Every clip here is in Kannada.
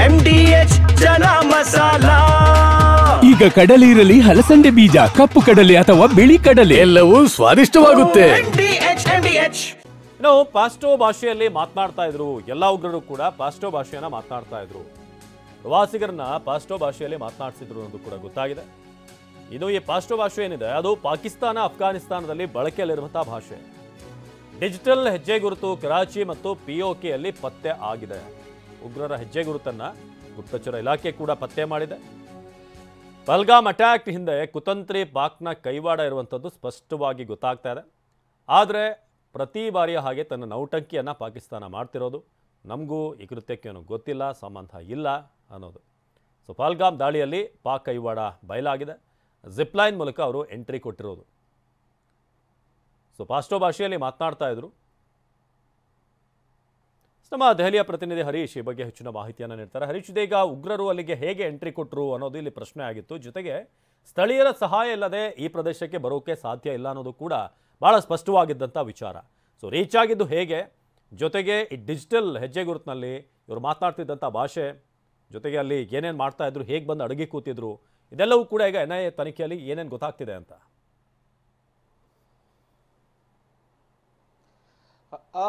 MDH ಚನಾ ಮಸಾಲ. ಈಗ ಕಡಲೆ ಇರಲಿ, ಹಲಸಂದೆ ಬೀಜ, ಕಪ್ಪು ಕಡಲೆ ಅಥವಾ ಬಿಳಿ ಕಡಲೆ, ಎಲ್ಲವೂ ಸ್ವಾದಿಷ್ಟವಾಗುತ್ತೆ. ಇನ್ನು ಪಾಸ್ಟೋ ಭಾಷೆಯಲ್ಲಿ ಮಾತನಾಡ್ತಾ ಇದ್ರು. ಎಲ್ಲ ಉಗ್ರರು ಕೂಡ ಪಾಸ್ಟೋ ಭಾಷೆಯನ್ನ ಮಾತನಾಡ್ತಾ ಇದ್ರು. ಪ್ರವಾಸಿಗರನ್ನ ಪಾಸ್ಟೋ ಭಾಷೆಯಲ್ಲಿ ಮಾತನಾಡಿಸಿದ್ರು ಅನ್ನೋದು ಕೂಡ ಗೊತ್ತಾಗಿದೆ. ಇದು ಈ ಪಾಸ್ಟೋ ಭಾಷೆ ಏನಿದೆ ಅದು ಪಾಕಿಸ್ತಾನ, ಅಫ್ಘಾನಿಸ್ತಾನದಲ್ಲಿ ಬಳಕೆಯಲ್ಲಿರುವಂತಹ ಭಾಷೆ. ಡಿಜಿಟಲ್ ಹೆಜ್ಜೆ ಗುರುತು ಕರಾಚಿ ಮತ್ತು POKಯಲ್ಲಿ ಪತ್ತೆ ಆಗಿದೆ. ಉಗ್ರರ ಹೆಜ್ಜೆ ಗುರುತನ್ನ ಗುಪ್ತಚರ ಇಲಾಖೆ ಕೂಡ ಪತ್ತೆ ಮಾಡಿದೆ. ಪಹಲ್ಗಾಮ್ ಅಟ್ಯಾಕ್ ಹಿಂದೆ ಕುತಂತ್ರಿ ಪಾಕ್ನ ಕೈವಾಡ ಇರುವಂಥದ್ದು ಸ್ಪಷ್ಟವಾಗಿ ಗೊತ್ತಾಗ್ತಾ ಇದೆ. ಆದರೆ ಪ್ರತಿ ಬಾರಿಯ ಹಾಗೆ ತನ್ನ ನೌಟಂಕಿಯನ್ನು ಪಾಕಿಸ್ತಾನ ಮಾಡ್ತಿರೋದು. ನಮಗೂ ಈ ಕೃತ್ಯಕ್ಕೆ ಏನೂ ಗೊತ್ತಿಲ್ಲ, ಸಂಬಂಧ ಇಲ್ಲ ಅನ್ನೋದು. ಸೊ ಪಹಲ್ಗಾಮ್ ದಾಳಿಯಲ್ಲಿ ಪಾಕ್ ಕೈವಾಡ ಬಯಲಾಗಿದೆ. ಜಿಪ್ಲೈನ್ ಮೂಲಕ ಅವರು ಎಂಟ್ರಿ ಕೊಟ್ಟಿರೋದು. ಸೊ ಪಾಸ್ಟೋ ಭಾಷೆಯಲ್ಲಿ ಮಾತನಾಡ್ತಾ ಇದ್ರು. ನಮ್ಮ ದೆಹಲಿಯ ಪ್ರತಿನಿಧಿ ಹರೀಶ್ ಈ ಬಗ್ಗೆ ಹೆಚ್ಚಿನ ಮಾಹಿತಿಯನ್ನು ನೀಡ್ತಾರೆ. ಹರೀಶ್, ಇದೀಗ ಉಗ್ರರು ಅಲ್ಲಿಗೆ ಹೇಗೆ ಎಂಟ್ರಿ ಕೊಟ್ಟರು ಅನ್ನೋದು ಇಲ್ಲಿ ಪ್ರಶ್ನೆ ಆಗಿತ್ತು. ಜೊತೆಗೆ ಸ್ಥಳೀಯರ ಸಹಾಯ ಇಲ್ಲದೆ ಈ ಪ್ರದೇಶಕ್ಕೆ ಬರೋಕೆ ಸಾಧ್ಯ ಇಲ್ಲ ಅನ್ನೋದು ಕೂಡ ಬಹಳ ಸ್ಪಷ್ಟವಾಗಿದ್ದಂಥ ವಿಚಾರ. ಸೊ ರೀಚ್ ಆಗಿದ್ದು ಹೇಗೆ, ಜೊತೆಗೆ ಈ ಡಿಜಿಟಲ್ ಹೆಜ್ಜೆ ಗುರುತಿನಲ್ಲಿ ಇವರು ಮಾತನಾಡ್ತಿದ್ದಂಥ ಭಾಷೆ, ಜೊತೆಗೆ ಅಲ್ಲಿ ಏನೇನು ಮಾಡ್ತಾ ಇದ್ರು, ಹೇಗೆ ಬಂದು ಅಡಗಿ ಕೂತಿದ್ರು, ಇದೆಲ್ಲವೂ ಕೂಡ ಈಗ NIA ತನಿಖೆಯಲ್ಲಿ ಏನೇನು ಗೊತ್ತಾಗ್ತಿದೆ ಅಂತ.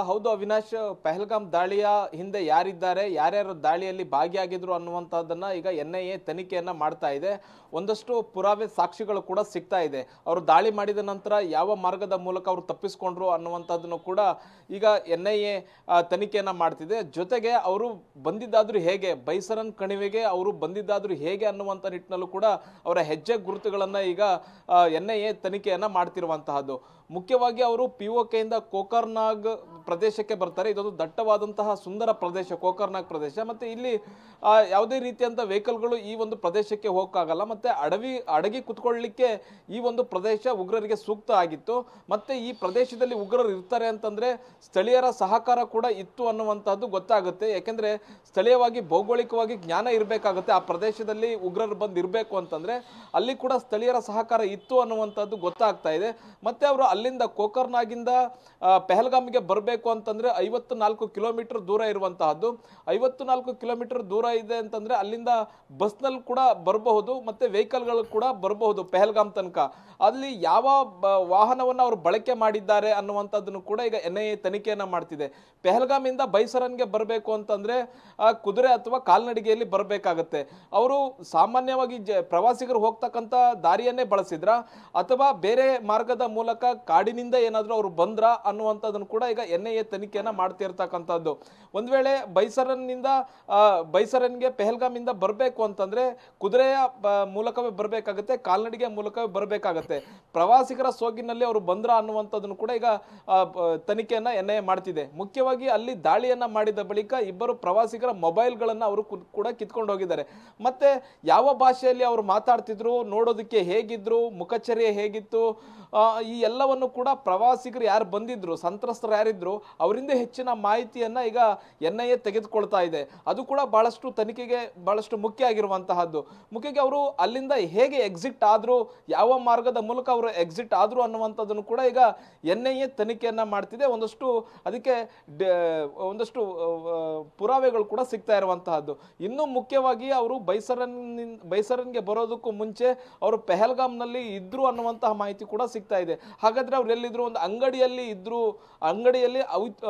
ಹೌದು ಅವಿನಾಶ್, ಪಹಲ್ಗಾಮ್ ದಾಳಿಯ ಹಿಂದೆ ಯಾರಿದ್ದಾರೆ, ಯಾರ್ಯಾರು ದಾಳಿಯಲ್ಲಿ ಭಾಗಿಯಾಗಿದ್ರು ಅನ್ನುವಂಥದ್ದನ್ನ ಈಗ NIA ತನಿಖೆಯನ್ನ ಮಾಡ್ತಾ ಇದೆ. ಒಂದಷ್ಟು ಪುರಾವೆ ಸಾಕ್ಷಿಗಳು ಕೂಡ ಸಿಗ್ತಾ ಇದೆ. ಅವರು ದಾಳಿ ಮಾಡಿದ ನಂತರ ಯಾವ ಮಾರ್ಗದ ಮೂಲಕ ಅವರು ತಪ್ಪಿಸ್ಕೊಂಡ್ರು ಅನ್ನುವಂಥದ್ದನ್ನು ಕೂಡ ಈಗ NIA ತನಿಖೆಯನ್ನ ಮಾಡ್ತಿದೆ. ಜೊತೆಗೆ ಅವರು ಬಂದಿದ್ದಾದ್ರೂ ಹೇಗೆ, ಬೈಸರನ್ ಕಣಿವೆಗೆ ಅವರು ಬಂದಿದ್ದಾದ್ರೂ ಹೇಗೆ ಅನ್ನುವಂಥ ನಿಟ್ಟಿನಲ್ಲೂ ಕೂಡ ಅವರ ಹೆಜ್ಜೆ ಗುರುತುಗಳನ್ನ ಈಗ NIA ತನಿಖೆಯನ್ನ ಮಾಡ್ತಿರುವಂತಹದ್ದು. ಮುಖ್ಯವಾಗಿ ಅವರು POKಯಿಂದ ಕೋಕರ್ನಾಗ್ ಪ್ರದೇಶಕ್ಕೆ ಬರ್ತಾರೆ. ಇದೊಂದು ದಟ್ಟವಾದಂತಹ ಸುಂದರ ಪ್ರದೇಶ ಕೋಕರ್ನಾಗ್ ಪ್ರದೇಶ. ಮತ್ತೆ ಇಲ್ಲಿ ಯಾವುದೇ ರೀತಿಯಂತ ವೆಹಿಕಲ್ಗಳು ಈ ಒಂದು ಪ್ರದೇಶಕ್ಕೆ ಹೋಗಕ್ಕಾಗಲ್ಲ. ಮತ್ತೆ ಅಡಗಿ ಕುತ್ಕೊಳ್ಳಿಕ್ಕೆ ಈ ಒಂದು ಪ್ರದೇಶ ಉಗ್ರರಿಗೆ ಸೂಕ್ತ ಆಗಿತ್ತು. ಮತ್ತೆ ಈ ಪ್ರದೇಶದಲ್ಲಿ ಉಗ್ರರು ಇರ್ತಾರೆ ಅಂತಂದ್ರೆ ಸ್ಥಳೀಯರ ಸಹಕಾರ ಕೂಡ ಇತ್ತು ಅನ್ನುವಂಥದ್ದು ಗೊತ್ತಾಗುತ್ತೆ. ಯಾಕೆಂದ್ರೆ ಸ್ಥಳೀಯವಾಗಿ ಭೌಗೋಳಿಕವಾಗಿ ಜ್ಞಾನ ಇರಬೇಕಾಗುತ್ತೆ. ಆ ಪ್ರದೇಶದಲ್ಲಿ ಉಗ್ರರು ಬಂದು ಇರಬೇಕು ಅಂತಂದ್ರೆ ಅಲ್ಲಿ ಕೂಡ ಸ್ಥಳೀಯರ ಸಹಕಾರ ಇತ್ತು ಅನ್ನುವಂಥದ್ದು ಗೊತ್ತಾಗ್ತಾ ಇದೆ. ಮತ್ತೆ ಅವರು ಅಲ್ಲಿಂದ ಕೋಕರ್ನಾಗಿಂದ ಪಹಲ್ಗಾಮ್ಗೆ ಬರಬೇಕು ಅಂತಂದ್ರೆ 54 ಕಿಲೋಮೀಟರ್ ದೂರ ಇರುವಂತಹದ್ದು. 54 ಕಿಲೋಮೀಟರ್ ದೂರ ಇದೆ ಅಂತಂದ್ರೆ ಅಲ್ಲಿಂದ ಬಸ್ನಲ್ಲಿ ಕೂಡ ಬರಬಹುದು, ಮತ್ತೆ ವೆಹಿಕಲ್ಗಳು ಕೂಡ ಬರಬಹುದು ಪಹಲ್ಗಾಮ್ ತನಕ. ಅಲ್ಲಿ ಯಾವ ವಾಹನವನ್ನು ಅವರು ಬಳಕೆ ಮಾಡಿದ್ದಾರೆ ಅನ್ನುವಂಥದ್ದನ್ನು ಕೂಡ ಈಗ NIA ತನಿಖೆಯನ್ನ ಮಾಡ್ತಿದೆ. ಪಹಲ್ಗಾಮ್ ಇಂದ ಬೈಸರನ್ಗೆ ಬರಬೇಕು ಅಂತಂದ್ರೆ ಕುದುರೆ ಅಥವಾ ಕಾಲ್ನಡಿಗೆಯಲ್ಲಿ ಬರಬೇಕಾಗತ್ತೆ. ಅವರು ಸಾಮಾನ್ಯವಾಗಿ ಪ್ರವಾಸಿಗರು ಹೋಗ್ತಕ್ಕಂಥ ದಾರಿಯನ್ನೇ ಬಳಸಿದ್ರ ಅಥವಾ ಬೇರೆ ಮಾರ್ಗದ ಮೂಲಕ ಕಾಡಿನಿಂದ ಏನಾದರೂ ಅವರು ಬಂದ್ರ ಅನ್ನುವಂಥದ್ದನ್ನು ಕೂಡ ಈಗ NIA ತನಿಖೆಯನ್ನ ಮಾಡ್ತಿರ್ತಕ್ಕಂಥದ್ದು. ಒಂದ್ ವೇಳೆ ಬೈಸರನ್ಗೆ ಪಹಲ್ಗಾಮ್ ಇಂದ ಬರಬೇಕು ಅಂತಂದ್ರೆ ಕುದುರೆಯ ಮೂಲಕವೇ ಬರಬೇಕಾಗುತ್ತೆ, ಕಾಲ್ನಡಿಗೆ ಮೂಲಕವೇ ಬರಬೇಕಾಗತ್ತೆ. ಪ್ರವಾಸಿಗರ ಸೋಗಿನಲ್ಲಿ ಅವರು ಬಂದ್ರ ಅನ್ನುವಂಥದ್ದನ್ನು ಕೂಡ ಈಗ ತನಿಖೆಯನ್ನ NIA ಮಾಡ್ತಿದೆ. ಮುಖ್ಯವಾಗಿ ಅಲ್ಲಿ ದಾಳಿಯನ್ನ ಮಾಡಿದ ಬಳಿಕ ಇಬ್ಬರು ಪ್ರವಾಸಿಗರ ಮೊಬೈಲ್ಗಳನ್ನ ಅವರು ಕೂಡ ಕಿತ್ಕೊಂಡು ಹೋಗಿದ್ದಾರೆ. ಮತ್ತೆ ಯಾವ ಭಾಷೆಯಲ್ಲಿ ಅವರು ಮಾತಾಡ್ತಿದ್ರು, ನೋಡೋದಕ್ಕೆ ಹೇಗಿದ್ರು, ಮುಖಚರ್ಯೆ ಹೇಗಿತ್ತು, ಈ ಎಲ್ಲವನ್ನು ಕೂಡ ಪ್ರವಾಸಿಗರು ಯಾರು ಬಂದಿದ್ರು, ಸಂತ್ರಸ್ತರು ಯಾರಿದ್ರು ಅವರಿಂದ ಹೆಚ್ಚಿನ ಮಾಹಿತಿಯನ್ನ ಈಗ NIA ತೆಗೆದುಕೊಳ್ತಾ ಇದೆ. ಅದು ಕೂಡ ಬಹಳಷ್ಟು ತನಿಖೆಗೆ ಬಹಳಷ್ಟು ಮುಖ್ಯ ಆಗಿರುವಂತಹದ್ದು. ಮುಖ್ಯವಾಗಿ ಅವರು ಅಲ್ಲಿಂದ ಹೇಗೆ ಎಕ್ಸಿಟ್ ಆದ್ರು, ಯಾವ ಮಾರ್ಗದ ಮೂಲಕ ಅವರು ಎಕ್ಸಿಟ್ ಆದ್ರು ಅನ್ನುವಂಥದ್ದನ್ನು ಕೂಡ ಈಗ NIA ತನಿಖೆಯನ್ನ ಮಾಡ್ತಿದೆ. ಅದಕ್ಕೆ ಒಂದಷ್ಟು ಪುರಾವೆಗಳು ಕೂಡ ಸಿಗ್ತಾ ಇರುವಂತಹದ್ದು. ಇನ್ನು ಮುಖ್ಯವಾಗಿ ಅವರು ಬೈಸರನ್ಗೆ ಬರೋದಕ್ಕೂ ಮುಂಚೆ ಅವರು ಪಹಲ್ಗಾಮ್ನಲ್ಲಿ ಇದ್ರು ಅನ್ನುವಂತಹ ಮಾಹಿತಿ ಕೂಡ ಸಿಗ್ತಾ ಇದೆ. ಹಾಗಾದ್ರೆ ಅವ್ರು ಎಲ್ಲಿದ್ರು, ಒಂದು ಅಂಗಡಿಯಲ್ಲಿ ಇದ್ರು, ಅಂಗಡಿಯಲ್ಲಿ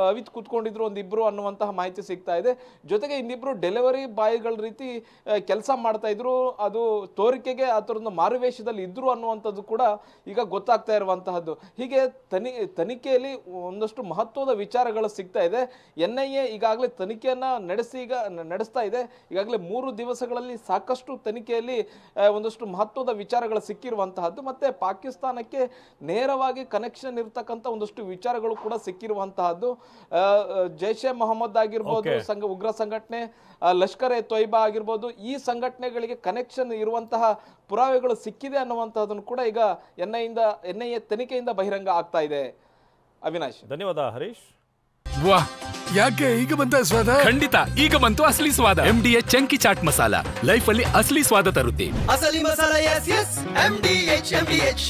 ಅವಿತ್ ಕೂತ್ಕೊಂಡಿದ್ರು ಒಂದಿಬ್ರು ಅನ್ನುವಂತಹ ಮಾಹಿತಿ ಸಿಗ್ತಾ ಇದೆ. ಜೊತೆಗೆ ಇನ್ನಿಬ್ರು ಡೆಲಿವರಿ ಬಾಯ್ಗಳ ರೀತಿ ಕೆಲಸ ಮಾಡ್ತಾ ಇದ್ರು, ಅದು ತೋರಿಕೆಗೆ ಅಥವಾ ಮಾರುವೇಷದಲ್ಲಿ ಇದ್ರು ಅನ್ನುವಂಥದ್ದು ಕೂಡ ಈಗ ಗೊತ್ತಾಗ್ತಾ ಇರುವಂತಹದ್ದು. ಹೀಗೆ ತನಿಖೆಯಲ್ಲಿ ಒಂದಷ್ಟು ಮಹತ್ವದ ವಿಚಾರಗಳು ಸಿಗ್ತಾ ಇದೆ. NIA ಈಗಾಗಲೇ ತನಿಖೆಯನ್ನ ನಡೆಸ್ತಾ ಇದೆ. ಈಗಾಗಲೇ 3 ದಿವಸಗಳಲ್ಲಿ ಸಾಕಷ್ಟು ತನಿಖೆಯಲ್ಲಿ ಒಂದಷ್ಟು ಮಹತ್ವದ ವಿಚಾರಗಳು ಸಿಕ್ಕಿರುವಂತಹದ್ದು. ಮತ್ತೆ ಪಾಕಿಸ್ತಾನಕ್ಕೆ ನೇರವಾಗಿ ಕನೆಕ್ಷನ್ ಇರತಕ್ಕಂಥ ಒಂದಷ್ಟು ವಿಚಾರಗಳು ಕೂಡ ಸಿಕ್ಕಿರುವಂತಹದ್ದು. ಜೈಷ್ ಎ ಮೊಹಮ್ಮದ್ ಆಗಿರ್ಬೋದು, ಉಗ್ರ ಸಂಘಟನೆ, ಲಷ್ಕರ್ ಎ ತೊಯ್ಬಾ ಆಗಿರ್ಬೋದು, ಈ ಸಂಘಟನೆಗಳಿಗೆ ಕನೆಕ್ಷನ್ ಇರುವಂತಹ ಪುರಾವೆಗಳು ಸಿಕ್ಕಿದೆ ಅನ್ನುವಂತಹದನ್ನು ಕೂಡ ಈಗ NIA ತನಿಖೆಯಿಂದ ಬಹಿರಂಗ ಆಗ್ತಾ ಇದೆ. ಅವಿನಾಶ್, ಧನ್ಯವಾದ ಹರೀಶ್. ವಾಹ್, ಯಾಕೆ ಈಗ ಬಂತ ಸ್ವಾದ? ಖಂಡಿತ ಈಗ ಬಂತು ಅಸಲಿ ಸ್ವಾದ. MDH chunky chaat masala life ಅಲ್ಲಿ ಅಸಲಿ ಸ್ವಾದ ತರುತ್ತೆ. ಅಸಲಿ ಮಸಾಲ, ಎಸ್ ಎಸ್ MDH.